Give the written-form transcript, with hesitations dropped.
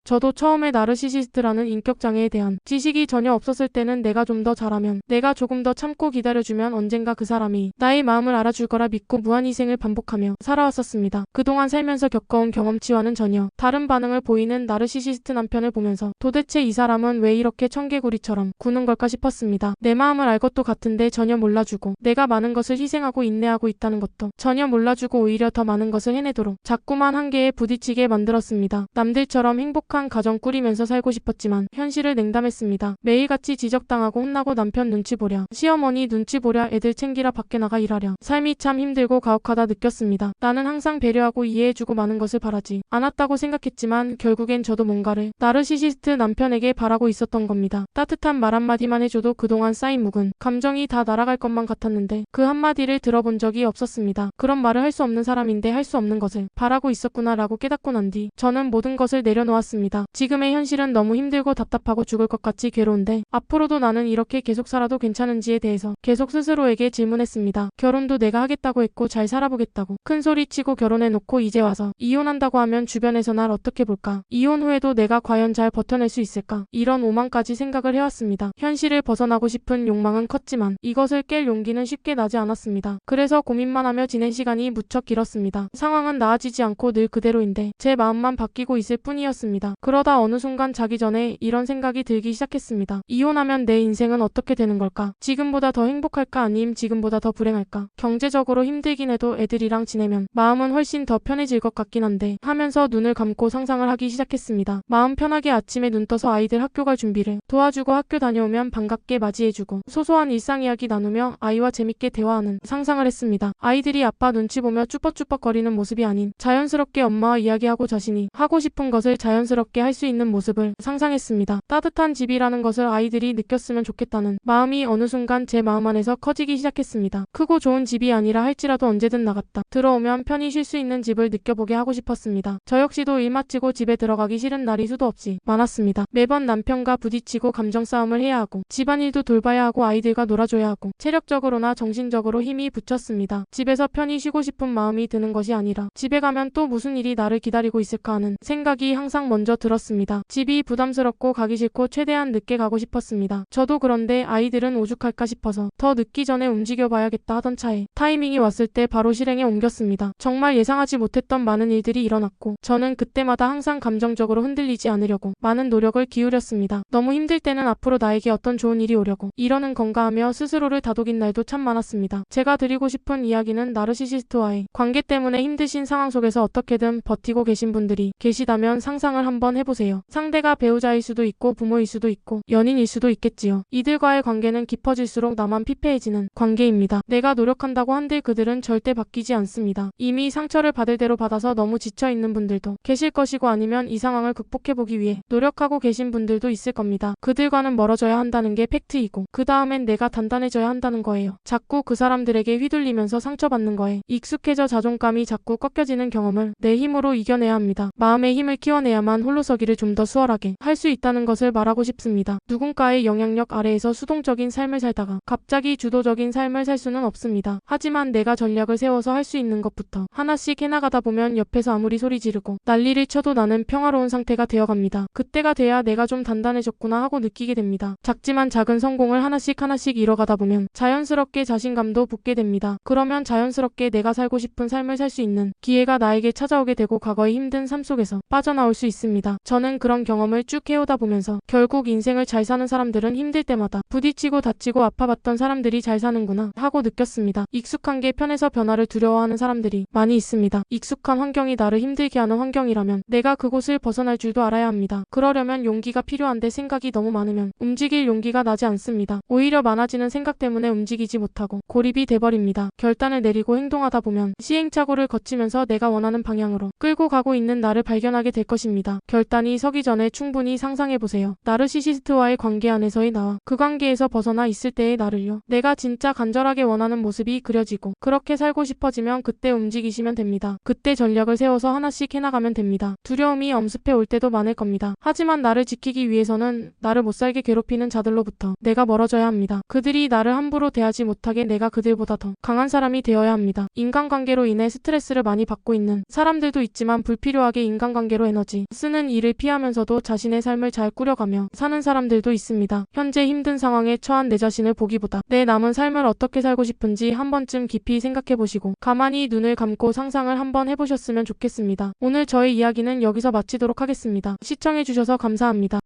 저도 처음에 나르시시스트라는 인격장애에 대한 지식이 전혀 없었을 때는 내가 좀 더 잘하면, 내가 조금 더 참고 기다려주면 언젠가 그 사람이 나의 마음을 알아줄 거라 믿고 무한희생을 반복하며 살아왔었습니다. 그동안 살면서 겪어온 경험치와는 전혀 다른 반응을 보이는 나르시시스트 남편을 보면서 도대체 이 사람은 왜 이렇게 청개구리처럼 구는 걸까 싶었습니다. 내 마음을 알 것도 같은데 전혀 몰라주고, 내가 많은 것을 희생하고 인내하고 있다는 것도 전혀 몰라주고 오히려 더 많은 것을 해내도록 자꾸만 한계에 부딪히게 만들었습니다. 남들처럼 행복한 가정 꾸리면서 살고 싶었지만 현실을 냉담했습니다. 매일같이 지적당하고 혼나고 남편 눈치 보랴, 시어머니 눈치 보랴, 애들 챙기라, 밖에 나가 일하랴. 삶이 참 힘들고 가혹하다 느꼈습니다. 나는 항상 배려하고 이해해주고 많은 것을 바라지 않았다고 생각했지만 결국엔 저도 뭔가를 나르시시스트 남편에게 바라고 있었던 겁니다. 따뜻한 말 한마디만 해줘도 그동안 쌓인 묵은 감정이 다 날아갈 것만 같았는데 그 한마디를 들어본 적이 없었습니다. 그런 말을 할 수 없는 사람인데 할 수 없는 것을 바라고 있었구나 라고 깨닫고 난 뒤 저는 모든 것을 내려놓았습니다. 지금의 현실은 너무 힘들고 답답하고 죽을 것 같이 괴로운데 앞으로도 나는 이렇게 계속 살아도 괜찮은지에 대해서 계속 스스로에게 질문했습니다. 결혼도 내가 하겠다고 했고 잘 살아보겠다고 큰 소리치고 결혼해놓고 이제 와서 이혼한다고 하면 주변에서 날 어떻게 볼까? 이혼 후에도 내가 과연 잘 버텨낼 수 있을까? 이런 오만까지 생각을 해왔습니다. 현실을 벗어나고 싶은 욕망은 컸지만 이것을 깰 용기는 쉽게 나지 않았습니다. 그래서 고민만 하며 지낸 시간이 무척 길었습니다. 상황은 나아지지 않고 늘 그대로인데 제 마음만 바뀌고 있을 뿐이었습니다. 그러다 어느 순간 자기 전에 이런 생각이 들기 시작했습니다. 이혼하면 내 인생은 어떻게 되는 걸까? 지금보다 더 행복할까? 아님 지금보다 더 불행할까? 경제적으로 힘들긴 해도 애들이랑 지내면 마음은 훨씬 더 편해질 것 같긴 한데 하면서 눈을 감고 상상을 하기 시작했습니다. 마음 편하게 아침에 눈 떠서 아이들 학교 갈 준비를 도와주고 학교 다녀오면 반갑게 맞이해주고 소소한 일상 이야기 나누며 아이와 재밌게 대화하는 상상을 했습니다. 아이들이 아빠 눈치 보며 쭈뼛쭈뼛거리는 모습이 아닌 자연스럽게 엄마와 이야기하고 자신이 하고 싶은 것을 자연스럽게 할 수 있는 모습을 상상했습니다. 따뜻한 집이라는 것을 아이들이 느꼈으면 좋겠다는 마음이 어느 순간 제 마음 안에서 커지기 시작했습니다. 크고 좋은 집이 아니라 할지라도 언제든 나갔다 들어오면 편히 쉴 수 있는 집을 느껴보게 하고 싶었습니다. 저 역시도 일 마치고 집에 들어가기 싫은 날이 수도 없이 많았습니다. 매번 남편과 부딪히고 감정 싸움을 해야 하고 집안일도 돌봐야 하고 아이들과 놀아줘야 하고 체력적으로나 정신적으로 힘이 붙였습니다. 집에서 편히 쉬고 싶은 마음이 드는 것이 아니라 집에 가면 또 무슨 일이 나를 기다리고 있을까 하는 생각이 항상 먼저 들었습니다. 집이 부담스럽고 가기 싫고 최대한 늦게 가고 싶었습니다. 저도 그런데 아이들은 오죽할까 싶어서 더 늦기 전에 움직여봐야겠다 하던 차에 타이밍이 왔을 때 바로 실행에 옮겼습니다. 정말 예상하지 못했던 많은 일들이 일어났고 저는 그때마다 항상 감정적으로 흔들리지 않으려고 많은 노력을 기울였습니다. 너무 힘들 때는 앞으로 나에게 어떤 좋은 일이 오려고 이러는 건가 하며 스스로를 다독인 날도 참 많았습니다. 제가 드리고 싶은 이야기는 나르시시스트와의 관계 때문에 힘드신 상황 속에서 어떻게든 버티고 계신 분들이 계시다면 상상을 한번 해보세요. 상대가 배우자일 수도 있고 부모일 수도 있고 연인일 수도 있겠지요. 이들과의 관계는 깊어질수록 나만 피폐해지는 관계입니다. 내가 노력한다고 한들 그들은 절대 바뀌지 않습니다. 이미 상처를 받을 대로 받아서 너무 지쳐있는 분들도 계실 것이고 아니면 이 상황을 극복해보기 위해 노력하고 계신 분들도 있을 겁니다. 그들과는 멀어져야 한다는 게 팩트이고 그 다음엔 내가 단단해져야 한다는 거예요. 자꾸 그 사람들에게 휘둘리면서 상처받는 거에 익숙해져 자존감이 자꾸 꺾여지는 경험을 내 힘으로 이겨내야 합니다. 마음의 힘을 키워내야만 홀로서기를 좀 더 수월하게 할 수 있다는 것을 말하고 싶습니다. 누군가의 영향력 아래에서 수동적인 삶을 살다가 갑자기 주도적인 삶을 살 수는 없습니다. 하지만 내가 전략을 세워서 할 수 있는 것부터 하나씩 해나가다 보면 옆에서 아무리 소리 지르고 난리를 쳐도 나는 평화로운 상태가 되어갑니다. 그때가 돼야 내가 좀 단단해졌구나 하고 느끼게 됩니다. 작지만 작은 성공을 하나씩 이뤄가다 보면 자연스럽게 자신감도 붙게 됩니다. 그러면 자연스럽게 내가 살고 싶은 삶을 살 수 있는 기회가 나에게 찾아오게 되고 과거의 힘든 삶 속에서 빠져나올 수 있습니다. 저는 그런 경험을 쭉 해오다 보면서 결국 인생을 잘 사는 사람들은 힘들 때마다 부딪히고 다치고 아파봤던 사람들이 잘 사는구나 하고 느꼈습니다. 익숙한 게 편해서 변화를 두려워하는 사람들이 많이 있습니다. 익숙한 환경이 나를 힘들게 하는 환경이라면 내가 그곳을 벗어날 줄도 알아야 합니다. 그러려면 용기가 필요한데 생각이 너무 많으면 움직일 용기가 나지 않습니다. 오히려 많아지는 생각 때문에 움직이지 못하고 고립이 돼버립니다. 결단을 내리고 행동하다 보면 시행착오를 거치면서 내가 원하는 방향으로 끌고 가고 있는 나를 발견하게 될 것입니다. 결단이 서기 전에 충분히 상상해보세요. 나르시시스트와의 관계 안에서의 나와 그 관계에서 벗어나 있을 때의 나를요. 내가 진짜 간절하게 원하는 모습이 그려지고 그렇게 살고 싶어지면 그때 움직이시면 됩니다. 그때 전략을 세워서 하나씩 해나가면 됩니다. 두려움이 엄습해 올 때도 많을 겁니다. 하지만 나를 지키기 위해서는 나를 못살게 괴롭히는 자들로부터 내가 멀어져야 합니다. 그들이 나를 함부로 대하지 못하게 내가 그들보다 더 강한 사람이 되어야 합니다. 인간관계로 인해 스트레스를 많이 받고 있는 사람들도 있지만 불필요하게 인간관계로 에너지 쓰는 하는 일을 피하면서도 자신의 삶을 잘 꾸려가며 사는 사람들도 있습니다. 현재 힘든 상황에 처한 내 자신을 보기보다 내 남은 삶을 어떻게 살고 싶은지 한 번쯤 깊이 생각해보시고 가만히 눈을 감고 상상을 한번 해보셨으면 좋겠습니다. 오늘 저의 이야기는 여기서 마치도록 하겠습니다. 시청해주셔서 감사합니다.